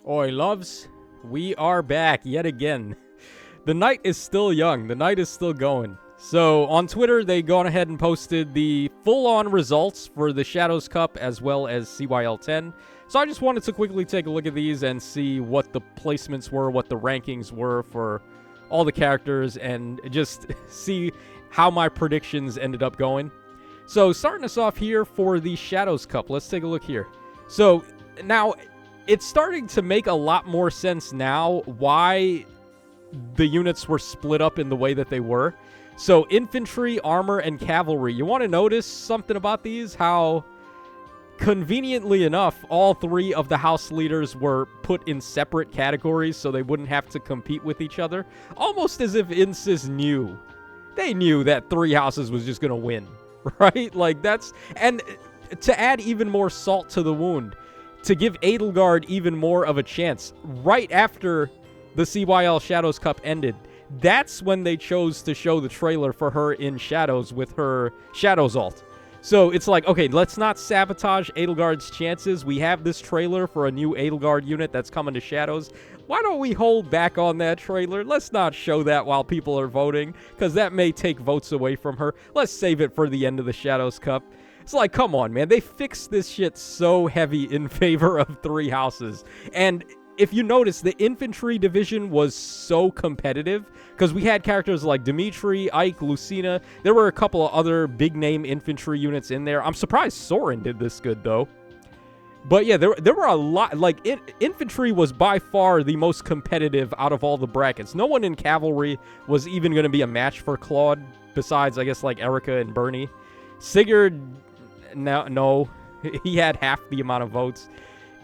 Oi, loves, we are back yet again. The night is still young. The night is still going. So, on Twitter, they gone ahead and posted the full-on results for the Shadows Cup as well as CYL10. So I just wanted to quickly take a look at these and see what the placements were, what the rankings were for all the characters, and just see how my predictions ended up going. So, starting us off here for the Shadows Cup, let's take a look here. So, now, it's starting to make a lot more sense now why the units were split up in the way that they were. So, infantry, armor, and cavalry. You want to notice something about these? How, conveniently enough, all three of the house leaders were put in separate categories so they wouldn't have to compete with each other. Almost as if Insys knew. They knew that three houses was just going to win, right? Like, that's... And to add even more salt to the wound, to give Edelgard even more of a chance, right after the CYL Shadows Cup ended, that's when they chose to show the trailer for her in Shadows with her Shadows ult. So it's like, okay, let's not sabotage Edelgard's chances. We have this trailer for a new Edelgard unit that's coming to Shadows. Why don't we hold back on that trailer? Let's not show that while people are voting, because that may take votes away from her. Let's save it for the end of the Shadows Cup. It's like, come on, man. They fixed this shit so heavy in favor of three houses. And if you notice, the infantry division was so competitive because we had characters like Dimitri, Ike, Lucina. There were a couple of other big-name infantry units in there. I'm surprised Soren did this good, though. But yeah, there were a lot. Like, infantry was by far the most competitive out of all the brackets. No one in cavalry was even going to be a match for Claude, besides, I guess, like Erica and Bernie. Sigurd... No, he had half the amount of votes.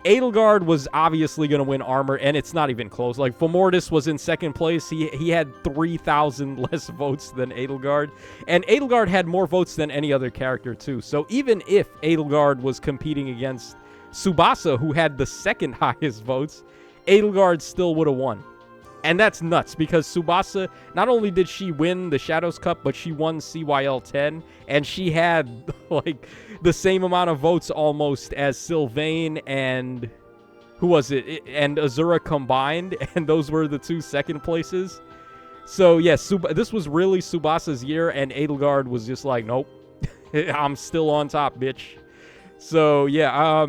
Edelgard was obviously going to win armor, and it's not even close. Like, Fomordis was in second place. He had 3,000 less votes than Edelgard. And Edelgard had more votes than any other character, too. So even if Edelgard was competing against Tsubasa, who had the second highest votes, Edelgard still would have won. And that's nuts, because Tsubasa, not only did she win the Shadows Cup, but she won CYL10, and she had, like, the same amount of votes almost as Sylvain and, who was it, and Azura combined, and those were the two second places. So, yeah, this was really Tsubasa's year, and Edelgard was just like, nope, I'm still on top, bitch. So, yeah,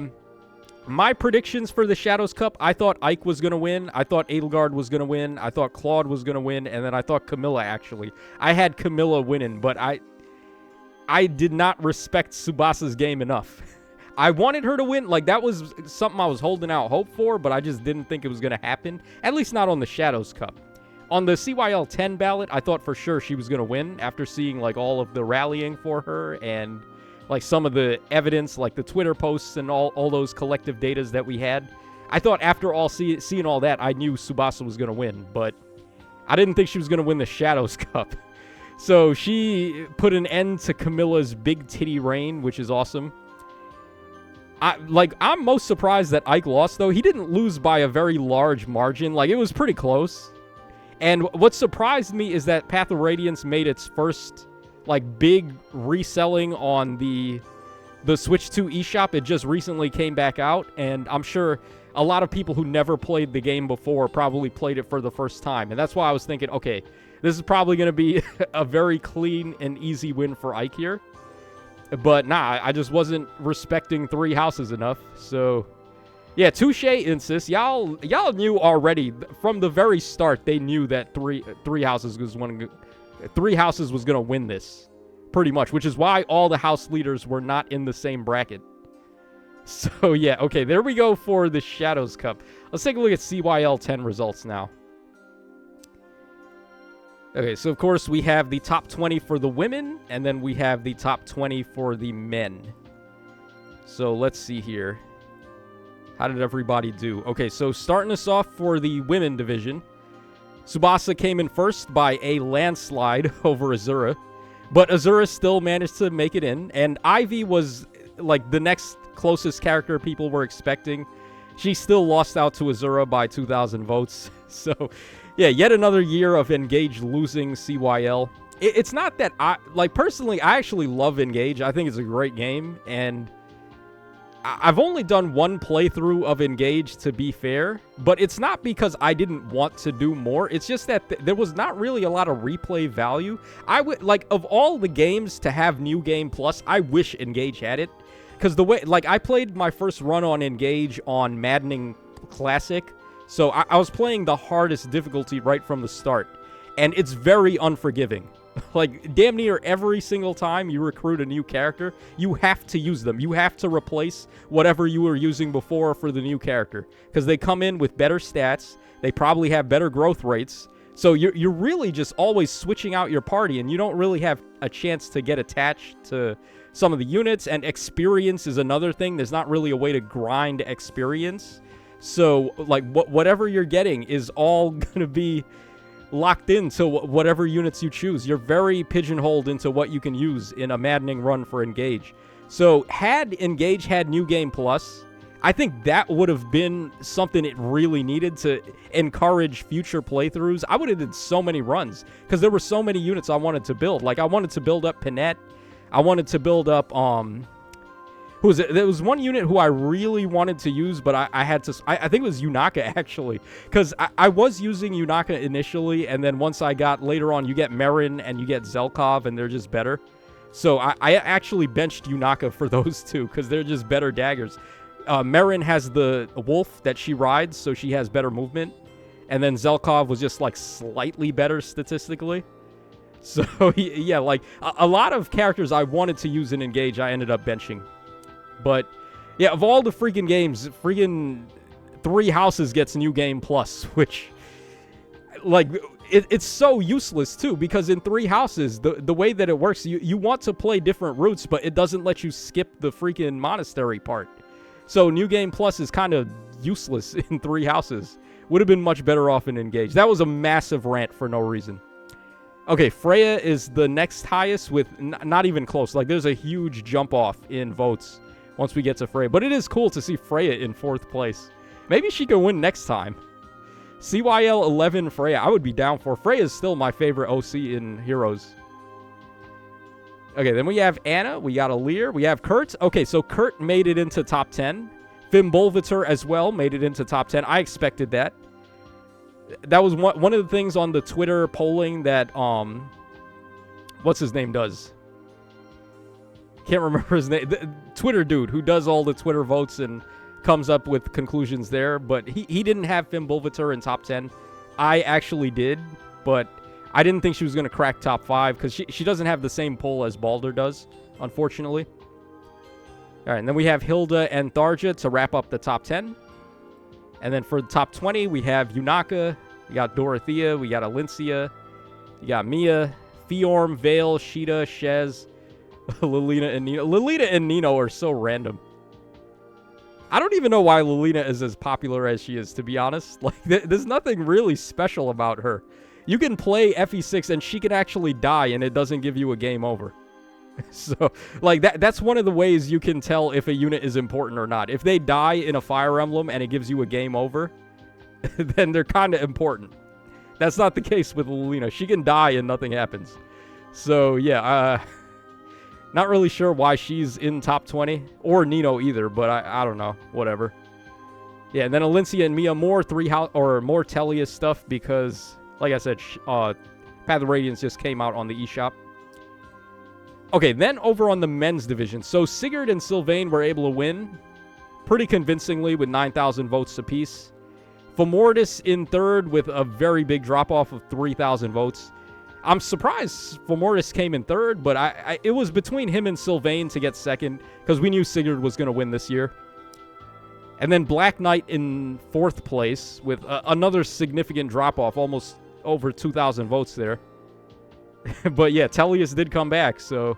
my predictions for the Shadows Cup, I thought Ike was going to win. I thought Edelgard was going to win. I thought Claude was going to win. And then I thought Camilla, actually. I had Camilla winning, but I did not respect Tsubasa's game enough. I wanted her to win. Like, that was something I was holding out hope for, but I just didn't think it was going to happen. At least not on the Shadows Cup. On the CYL10 ballot, I thought for sure she was going to win after seeing, like, all of the rallying for her and... like some of the evidence, like the Twitter posts and all those collective datas that we had. I thought after seeing all that, I knew Tsubasa was going to win, but I didn't think she was going to win the Shadows Cup. So she put an end to Camilla's big titty reign, which is awesome. I'm most surprised that Ike lost, though. He didn't lose by a very large margin. Like, it was pretty close. And what surprised me is that Path of Radiance made its first... like, big reselling on the Switch 2 eShop. It just recently came back out, and I'm sure a lot of people who never played the game before probably played it for the first time. And that's why I was thinking, okay, this is probably going to be a very clean and easy win for Ike here. But nah, I just wasn't respecting three houses enough. So, yeah, touche, Insys. Y'all knew already from the very start. They knew that three houses was one. Three houses was going to win this, pretty much, which is why all the house leaders were not in the same bracket. So, yeah, okay, there we go for the Shadows Cup. Let's take a look at CYL10 results now. Okay, so, of course, we have the top 20 for the women, and then we have the top 20 for the men. So, let's see here. How did everybody do? Okay, so starting us off for the women division, Tsubasa came in first by a landslide over Azura, but Azura still managed to make it in, and Ivy was, like, the next closest character people were expecting. She still lost out to Azura by 2,000 votes, so, yeah, yet another year of Engage losing CYL. It's not that personally, I actually love Engage. I think it's a great game, and I've only done one playthrough of Engage, to be fair, but it's not because I didn't want to do more. It's just that there was not really a lot of replay value. I would, like, of all the games to have New Game Plus, I wish Engage had it. Because the way, like, I played my first run on Engage on Maddening Classic, so I was playing the hardest difficulty right from the start, and it's very unforgiving. Like, damn near every single time you recruit a new character, you have to use them. You have to replace whatever you were using before for the new character, because they come in with better stats, they probably have better growth rates, so you're really just always switching out your party, and you don't really have a chance to get attached to some of the units, and experience is another thing. There's not really a way to grind experience, so, like, whatever you're getting is all gonna be locked into whatever units you choose. You're very pigeonholed into what you can use in a maddening run for Engage. So had Engage had New Game Plus, I think that would have been something it really needed to encourage future playthroughs. I would have did so many runs because there were so many units I wanted to build. Like, I wanted to build up Panette. I wanted to build up who was it? There was one unit who I really wanted to use, but I had to... I think it was Yunaka, actually. Because I was using Yunaka initially, and then once I got... Later on, you get Marin and you get Zelkov, and they're just better. So I actually benched Yunaka for those two, because they're just better daggers. Marin has the wolf that she rides, so she has better movement. And then Zelkov was just, like, slightly better statistically. So, yeah, like, a lot of characters I wanted to use in Engage, I ended up benching. But, yeah, of all the freaking games, freaking Three Houses gets New Game Plus, which, like, it's so useless, too, because in Three Houses, the way that it works, you want to play different routes, but it doesn't let you skip the freaking monastery part. So New Game Plus is kind of useless in Three Houses. Would have been much better off in Engage. That was a massive rant for no reason. Okay, Freya is the next highest with not even close. Like, there's a huge jump off in votes once we get to Freya. But it is cool to see Freya in 4th place. Maybe she can win next time. CYL10 Freya. I would be down for. Freya is still my favorite OC in Heroes. Okay, then we have Anna. We got Alir. We have Kurt. Okay, so Kurt made it into top 10. Fimbulvator as well made it into top 10. I expected that. That was one of the things on the Twitter polling that, what's his name does? Can't remember his name. The Twitter dude who does all the Twitter votes and comes up with conclusions there. But he didn't have Fimbulvator in top 10. I actually did, but I didn't think she was going to crack top 5 because she doesn't have the same pull as Baldur does, unfortunately. All right, and then we have Hilda and Tharja to wrap up the top 10. And then for the top 20, we have Yunaka, we got Dorothea, we got Alincia, you got Mia, Fiorm, Vale, Sheeta, Shez, Lilina, and Nino. Lilina and Nino are so random. I don't even know why Lilina is as popular as she is, to be honest. Like, there's nothing really special about her. You can play FE6 and she can actually die and it doesn't give you a game over. So, like, that's one of the ways you can tell if a unit is important or not. If they die in a Fire Emblem and it gives you a game over, then they're kind of important. That's not the case with Lilina. She can die and nothing happens. So, yeah, not really sure why she's in top 20. Or Nino either, but I don't know. Whatever. Yeah, and then Alincia and Mia, more more Telia stuff because, like I said, Path of Radiance just came out on the eShop. Okay, then over on the men's division. So Sigurd and Sylvain were able to win pretty convincingly with 9,000 votes apiece. Fomordis in 3rd with a very big drop-off of 3,000 votes. I'm surprised Fomordis came in 3rd, but it was between him and Sylvain to get 2nd because we knew Sigurd was going to win this year. And then Black Knight in 4th place with another significant drop-off, almost over 2,000 votes there. But yeah, Tellius did come back, so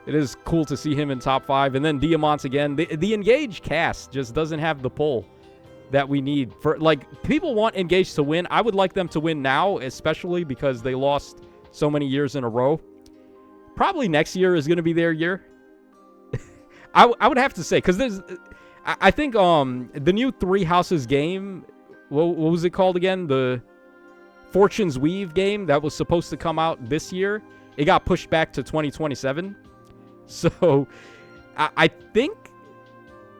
it is cool to see him in top 5. And then Diamant again. The Engage cast just doesn't have the pull that we need. For, like, people want Engage to win. I would like them to win now, especially because they lost so many years in a row. Probably next year is going to be their year. I would have to say, because there's... I think the new Three Houses game, what was it called again? The Fortune's Weave game that was supposed to come out this year. It got pushed back to 2027. So I think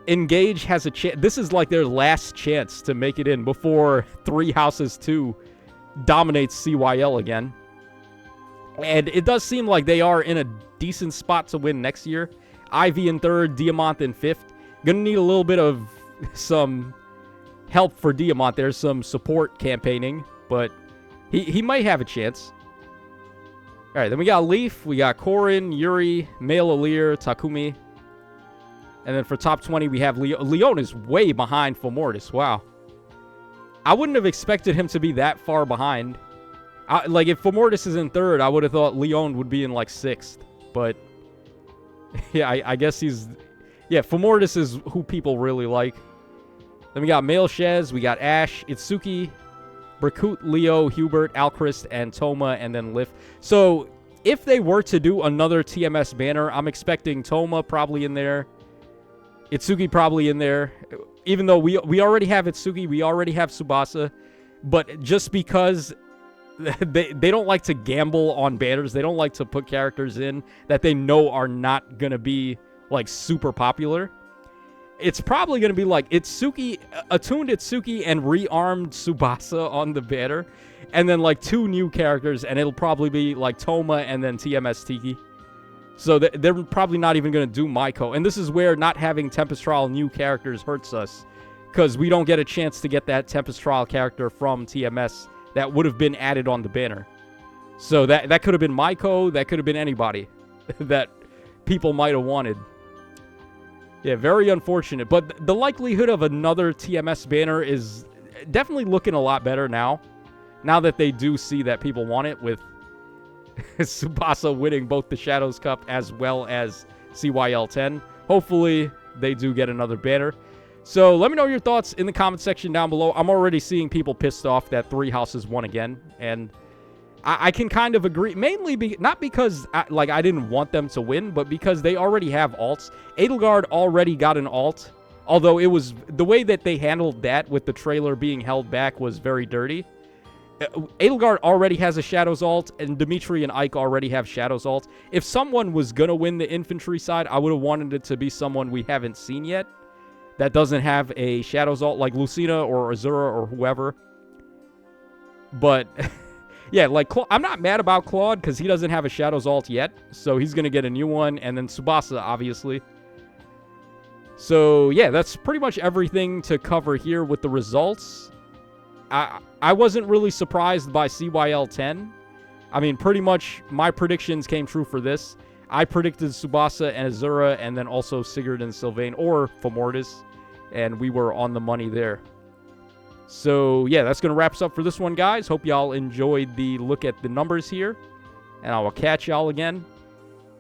Engage has a chance. This is like their last chance to make it in before Three Houses 2 dominates CYL again. And it does seem like they are in a decent spot to win next year. Ivy in third, Diamant in fifth. Gonna need a little bit of some help for Diamant. There's some support campaigning, but he might have a chance. All right, then we got Leaf, we got Korin, Yuri, Male Alir, Takumi. And then for top 20, we have Leon is way behind Fomortis. Wow. I wouldn't have expected him to be that far behind. Like, if Fomortis is in third, I would have thought Leon would be in, like, sixth. But, yeah, I guess he's... Yeah, Fomortis is who people really like. Then we got Male Shez, we got Ash, Itsuki, Brakut, Leo, Hubert, Alchrist, and Toma, and then Lif. So, if they were to do another TMS banner, I'm expecting Toma probably in there. Itsuki probably in there. Even though we already have Itsuki, we already have Tsubasa. But just because they don't like to gamble on banners, they don't like to put characters in that they know are not going to be, like, super popular. It's probably going to be, like, Itsuki, attuned Itsuki and rearmed Tsubasa on the banner. And then, like, 2 new characters, and it'll probably be, like, Toma and then TMS Tiki. So they're probably not even going to do Maiko. And this is where not having Tempest Trial new characters hurts us. Because we don't get a chance to get that Tempest Trial character from TMS that would have been added on the banner. So that could have been Maiko. That could have been anybody that people might have wanted. Yeah, very unfortunate. But the likelihood of another TMS banner is definitely looking a lot better now. Now that they do see that people want it, with Tsubasa winning both the Shadows Cup as well as CYL10. Hopefully, they do get another banner. So, let me know your thoughts in the comment section down below. I'm already seeing people pissed off that Three Houses won again. And I can kind of agree. Mainly, not because I didn't want them to win, but because they already have alts. Edelgard already got an alt. Although it was... The way that they handled that with the trailer being held back was very dirty. Edelgard already has a Shadows alt, and Dimitri and Ike already have Shadows alt. If someone was going to win the infantry side, I would have wanted it to be someone we haven't seen yet that doesn't have a Shadows alt, like Lucina or Azura or whoever. But, yeah, like, I'm not mad about Claude because he doesn't have a Shadows alt yet, so he's going to get a new one, and then Tsubasa, obviously. So, yeah, that's pretty much everything to cover here with the results. I wasn't really surprised by CYL10. I mean, pretty much my predictions came true for this. I predicted Tsubasa and Azura, and then also Sigurd and Sylvain, or Fomortis, and we were on the money there. So, yeah, that's going to wrap us up for this one, guys. Hope y'all enjoyed the look at the numbers here, and I will catch y'all again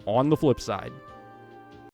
on the flip side.